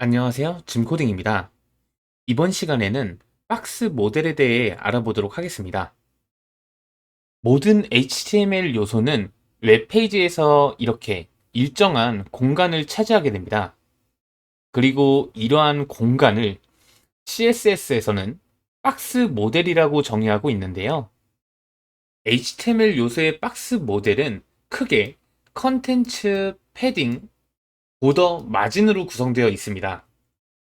안녕하세요. 짐코딩입니다. 이번 시간에는 박스 모델에 대해 알아보도록 하겠습니다. 모든 HTML 요소는 웹페이지에서 이렇게 일정한 공간을 차지하게 됩니다. 그리고 이러한 공간을 CSS에서는 박스 모델이라고 정의하고 있는데요. HTML 요소의 박스 모델은 크게 컨텐츠, 패딩, 보더, 마진으로 구성되어 있습니다.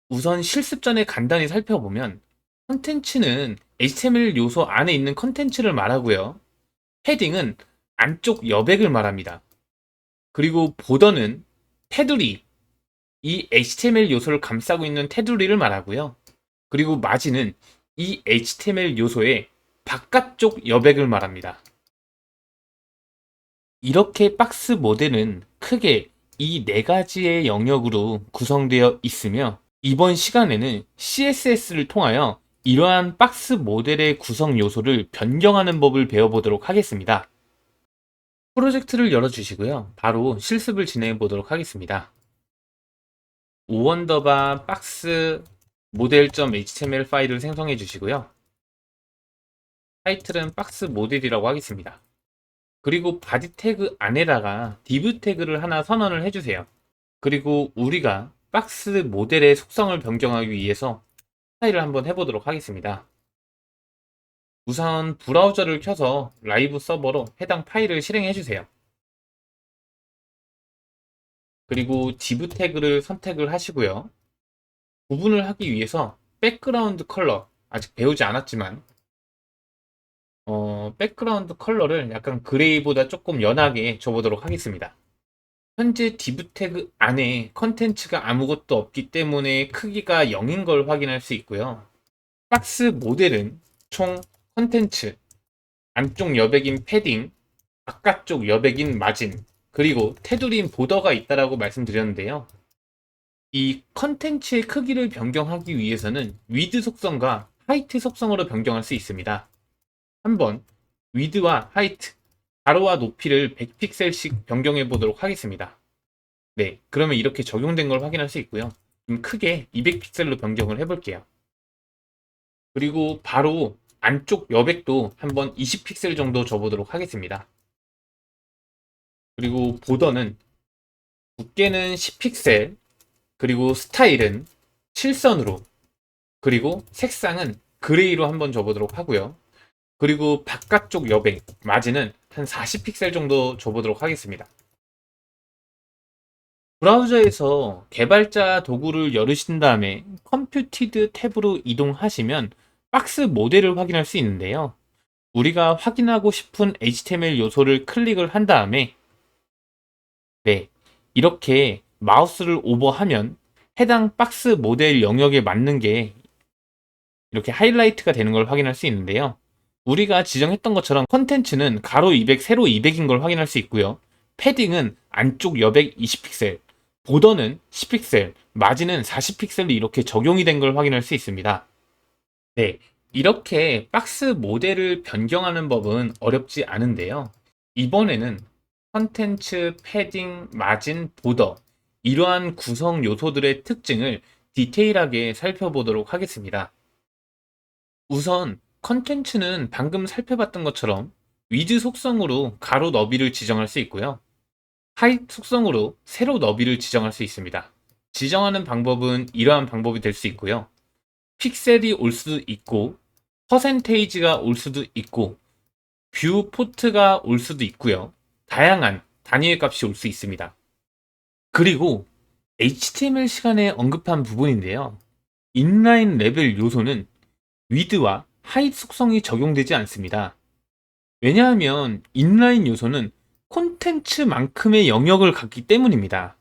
우선 실습 전에 간단히 살펴보면 컨텐츠는 HTML 요소 안에 있는 컨텐츠를 말하고요. 패딩은 안쪽 여백을 말합니다. 그리고 보더는 테두리, 이 HTML 요소를 감싸고 있는 테두리를 말하고요. 그리고 마진은 이 HTML 요소의 바깥쪽 여백을 말합니다. 이렇게 박스 모델은 크게 이 네 가지의 영역으로 구성되어 있으며 이번 시간에는 CSS를 통하여 이러한 박스 모델의 구성 요소를 변경하는 법을 배워보도록 하겠습니다. 프로젝트를 열어주시고요. 바로 실습을 진행해 보도록 하겠습니다. 오언더바 박스 모델.html 파일을 생성해 주시고요. 타이틀은 박스 모델이라고 하겠습니다. 그리고 바디 태그 안에다가 div 태그를 하나 선언을 해주세요. 그리고 우리가 박스 모델의 속성을 변경하기 위해서 파일을 한번 해보도록 하겠습니다. 우선 브라우저를 켜서 라이브 서버로 해당 파일을 실행해 주세요. 그리고 div 태그를 선택을 하시고요. 구분을 하기 위해서 백그라운드 컬러, 아직 배우지 않았지만 백그라운드 컬러를 약간 그레이보다 조금 연하게 줘보도록 하겠습니다. 현재 div 태그 안에 컨텐츠가 아무것도 없기 때문에 크기가 0인 걸 확인할 수 있고요. 박스 모델은 총 컨텐츠, 안쪽 여백인 패딩, 바깥쪽 여백인 마진, 그리고 테두리인 보더가 있다라고 말씀드렸는데요. 이 컨텐츠의 크기를 변경하기 위해서는 위드 속성과 하이트 속성으로 변경할 수 있습니다. 한번 위드와 하이트, 가로와 높이를 100픽셀씩 변경해 보도록 하겠습니다. 네, 그러면 이렇게 적용된 걸 확인할 수 있고요. 좀 크게 200픽셀로 변경을 해볼게요. 그리고 바로 안쪽 여백도 한번 20픽셀 정도 줘보도록 하겠습니다. 그리고 보더는 두께는 10픽셀, 그리고 스타일은 7선으로, 그리고 색상은 그레이로 한번 줘보도록 하고요. 그리고 바깥쪽 여백, 마진은 한 40픽셀 정도 줘보도록 하겠습니다. 브라우저에서 개발자 도구를 열으신 다음에 컴퓨티드 탭으로 이동하시면 박스 모델을 확인할 수 있는데요. 우리가 확인하고 싶은 HTML 요소를 클릭을 한 다음에 네, 이렇게 마우스를 오버하면 해당 박스 모델 영역에 맞는 게 이렇게 하이라이트가 되는 걸 확인할 수 있는데요. 우리가 지정했던 것처럼 컨텐츠는 가로 200, 세로 200인 걸 확인할 수 있고요. 패딩은 안쪽 여백 20픽셀, 보더는 10픽셀, 마진은 40픽셀로 이렇게 적용이 된 걸 확인할 수 있습니다. 네, 이렇게 박스 모델을 변경하는 법은 어렵지 않은데요. 이번에는 컨텐츠, 패딩, 마진, 보더 이러한 구성 요소들의 특징을 디테일하게 살펴보도록 하겠습니다. 우선 컨텐츠는 방금 살펴봤던 것처럼 위드 속성으로 가로 너비를 지정할 수 있고요. 하이트 속성으로 세로 너비를 지정할 수 있습니다. 지정하는 방법은 이러한 방법이 될 수 있고요. 픽셀이 올 수도 있고 퍼센테이지가 올 수도 있고 뷰 포트가 올 수도 있고요. 다양한 단위의 값이 올 수 있습니다. 그리고 HTML 시간에 언급한 부분인데요. 인라인 레벨 요소는 위드와 하이트 속성이 적용되지 않습니다. 왜냐하면 인라인 요소는 콘텐츠만큼의 영역을 갖기 때문입니다.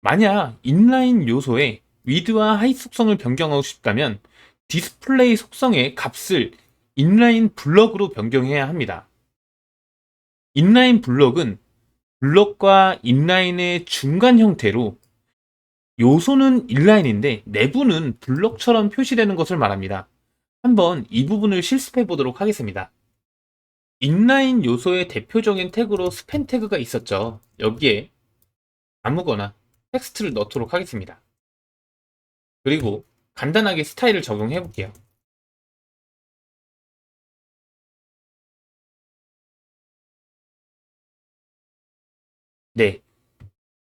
만약 인라인 요소의 위드와 하이트 속성을 변경하고 싶다면 디스플레이 속성의 값을 인라인 블럭으로 변경해야 합니다. 인라인 블럭은 블럭과 인라인의 중간 형태로 요소는 인라인인데 내부는 블럭처럼 표시되는 것을 말합니다. 한번 이 부분을 실습해 보도록 하겠습니다. 인라인 요소의 대표적인 태그로 스팬 태그가 있었죠. 여기에 아무거나 텍스트를 넣도록 하겠습니다. 그리고 간단하게 스타일을 적용해 볼게요. 네,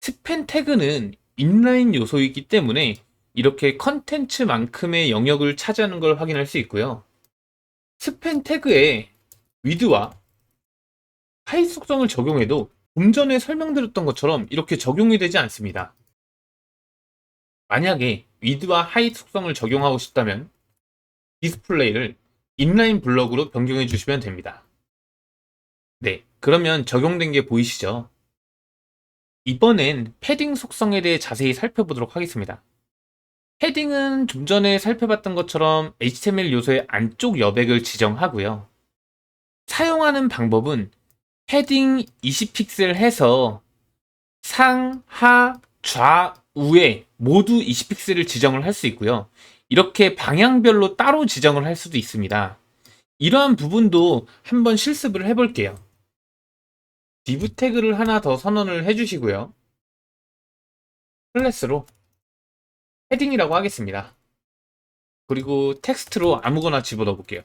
스팬 태그는 인라인 요소이기 때문에 이렇게 컨텐츠만큼의 영역을 차지하는 걸 확인할 수 있고요. 스팬 태그에 위드와 하이 속성을 적용해도 좀 전에 설명드렸던 것처럼 이렇게 적용이 되지 않습니다. 만약에 위드와 하이 속성을 적용하고 싶다면 디스플레이를 인라인 블럭으로 변경해 주시면 됩니다. 네, 그러면 적용된 게 보이시죠? 이번엔 패딩 속성에 대해 자세히 살펴보도록 하겠습니다. 패딩은 좀 전에 살펴봤던 것처럼 HTML 요소의 안쪽 여백을 지정하고요. 사용하는 방법은 패딩 20픽셀 해서 상, 하, 좌우에 모두 20픽셀을 지정을 할 수 있고요. 이렇게 방향별로 따로 지정을 할 수도 있습니다. 이러한 부분도 한번 실습을 해볼게요. div 태그를 하나 더 선언을 해주시고요. 클래스로 패딩이라고 하겠습니다. 그리고 텍스트로 아무거나 집어넣어 볼게요.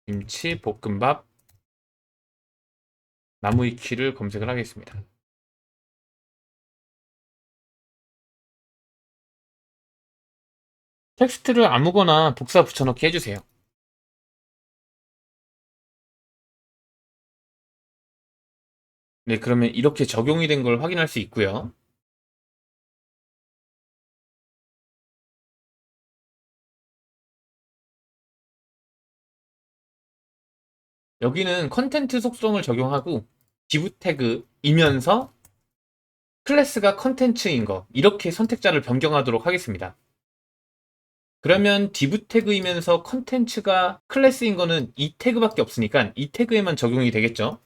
김치, 볶음밥, 나무 위키를 검색을 하겠습니다. 텍스트를 아무거나 복사 붙여넣기 해주세요. 네, 그러면 이렇게 적용이 된 걸 확인할 수 있고요. 여기는 컨텐트 속성을 적용하고 div 태그이면서 클래스가 컨텐츠인 거 이렇게 선택자를 변경하도록 하겠습니다. 그러면 div 태그이면서 컨텐츠가 클래스인 거는 이 태그밖에 없으니까 이 태그에만 적용이 되겠죠.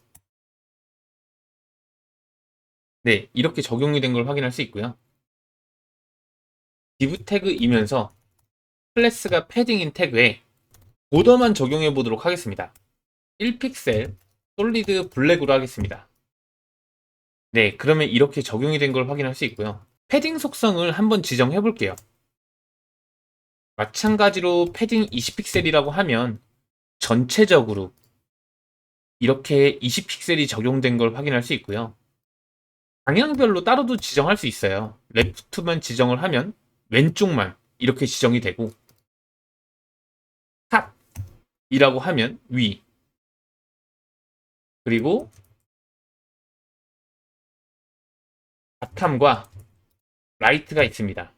네, 이렇게 적용이 된 걸 확인할 수 있고요. div 태그이면서 클래스가 패딩인 태그에 보더만 적용해 보도록 하겠습니다. 1픽셀 솔리드 블랙으로 하겠습니다. 네, 그러면 이렇게 적용이 된 걸 확인할 수 있고요. 패딩 속성을 한번 지정해 볼게요. 마찬가지로 패딩 20픽셀이라고 하면 전체적으로 이렇게 20픽셀이 적용된 걸 확인할 수 있고요. 방향별로 따로도 지정할 수 있어요. 레프트만 지정을 하면 왼쪽만 이렇게 지정이 되고 탑이라고 하면 위 그리고 바텀과 라이트가 있습니다.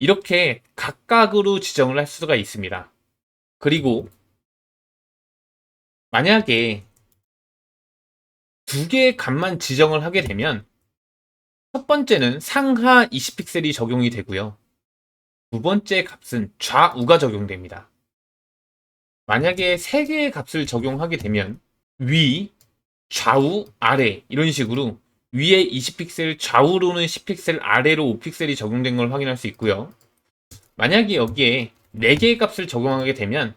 이렇게 각각으로 지정을 할 수가 있습니다. 그리고 만약에 두 개의 값만 지정을 하게 되면 첫 번째는 상하 20픽셀이 적용이 되고요. 두 번째 값은 좌우가 적용됩니다. 만약에 세 개의 값을 적용하게 되면 위, 좌우, 아래 이런 식으로 위에 20픽셀, 좌우로는 10픽셀, 아래로 5픽셀이 적용된 걸 확인할 수 있고요. 만약에 여기에 4개의 값을 적용하게 되면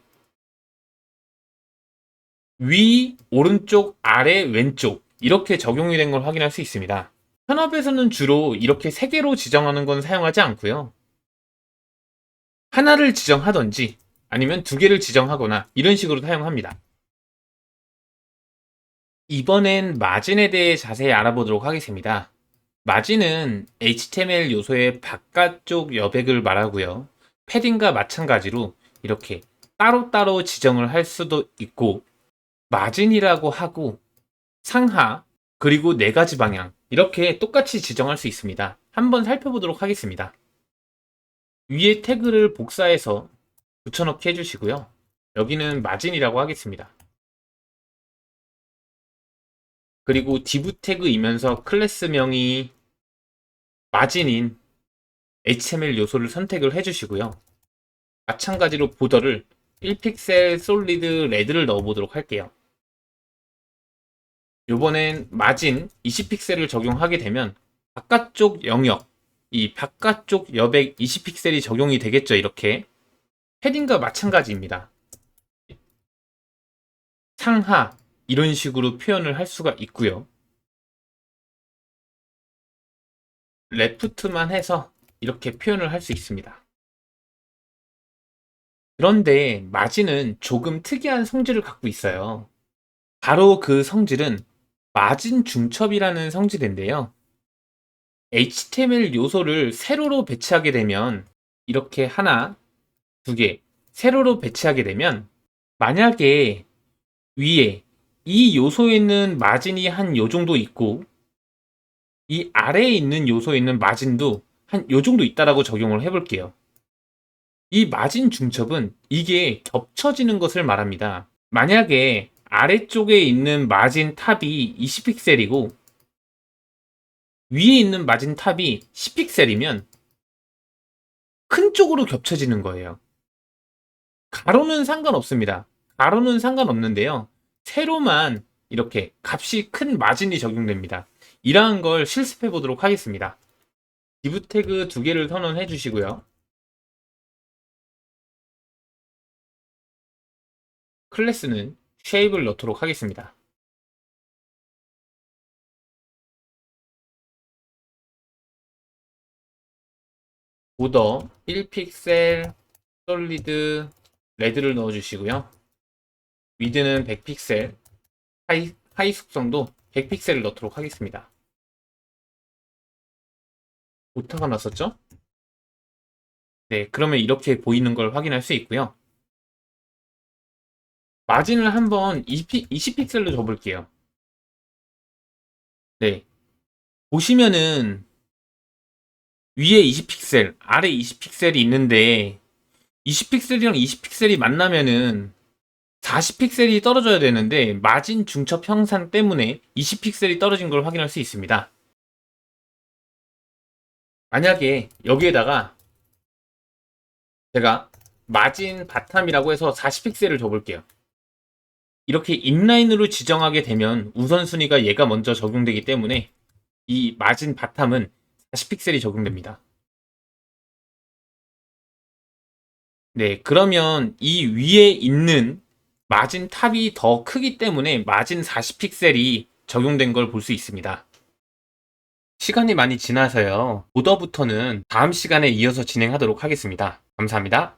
위, 오른쪽, 아래, 왼쪽 이렇게 적용이 된 걸 확인할 수 있습니다. 현업에서는 주로 이렇게 3개로 지정하는 건 사용하지 않고요. 하나를 지정하던지 아니면 2개를 지정하거나 이런 식으로 사용합니다. 이번엔 마진에 대해 자세히 알아보도록 하겠습니다. 마진은 HTML 요소의 바깥쪽 여백을 말하고요. 패딩과 마찬가지로 이렇게 따로따로 지정을 할 수도 있고 마진이라고 하고 상하 그리고 4가지 방향 이렇게 똑같이 지정할 수 있습니다. 한번 살펴보도록 하겠습니다. 위에 태그를 복사해서 붙여넣기 해주시고요. 여기는 마진이라고 하겠습니다. 그리고 div 태그이면서 클래스명이 마진인 HTML 요소를 선택을 해주시고요. 마찬가지로 보더를 1픽셀 솔리드 레드를 넣어보도록 할게요. 이번엔 마진 20픽셀을 적용하게 되면 바깥쪽 영역, 이 바깥쪽 여백 20픽셀이 적용이 되겠죠. 이렇게 패딩과 마찬가지입니다. 상하 이런 식으로 표현을 할 수가 있고요. 레프트만 해서 이렇게 표현을 할 수 있습니다. 그런데 마진은 조금 특이한 성질을 갖고 있어요. 바로 그 성질은 마진 중첩이라는 성질인데요. HTML 요소를 세로로 배치하게 되면 이렇게 하나, 두 개, 세로로 배치하게 되면 만약에 위에 이 요소에 있는 마진이 한 요 정도 있고 이 아래에 있는 요소에 있는 마진도 한 요 정도 있다라고 적용을 해볼게요. 이 마진 중첩은 이게 겹쳐지는 것을 말합니다. 만약에 아래쪽에 있는 마진 탑이 20픽셀이고 위에 있는 마진 탑이 10픽셀이면 큰 쪽으로 겹쳐지는 거예요. 가로는 상관없습니다. 가로는 상관없는데요. 세로만 이렇게 값이 큰 마진이 적용됩니다. 이러한 걸 실습해 보도록 하겠습니다. div 태그 두 개를 선언해 주시고요. 클래스는 shape를 넣도록 하겠습니다. 보더 1픽셀 솔리드 레드를 넣어 주시고요. 위드는 100픽셀, 하이 속성도 100픽셀을 넣도록 하겠습니다. 오타가 났었죠? 네, 그러면 이렇게 보이는 걸 확인할 수 있고요. 마진을 한번 20픽셀로 줘볼게요. 네, 보시면은 위에 20픽셀, 아래 20픽셀이 있는데 20픽셀이랑 20픽셀이 만나면은 40픽셀이 떨어져야 되는데 마진 중첩 형상 때문에 20픽셀이 떨어진 걸 확인할 수 있습니다. 만약에 여기에다가 제가 마진 바텀이라고 해서 40픽셀을 줘볼게요. 이렇게 인라인으로 지정하게 되면 우선순위가 얘가 먼저 적용되기 때문에 이 마진 바텀은 40픽셀이 적용됩니다. 네, 그러면 이 위에 있는 마진 탑이 더 크기 때문에 마진 40픽셀이 적용된 걸 볼 수 있습니다. 시간이 많이 지나서요. 보더부터는 다음 시간에 이어서 진행하도록 하겠습니다. 감사합니다.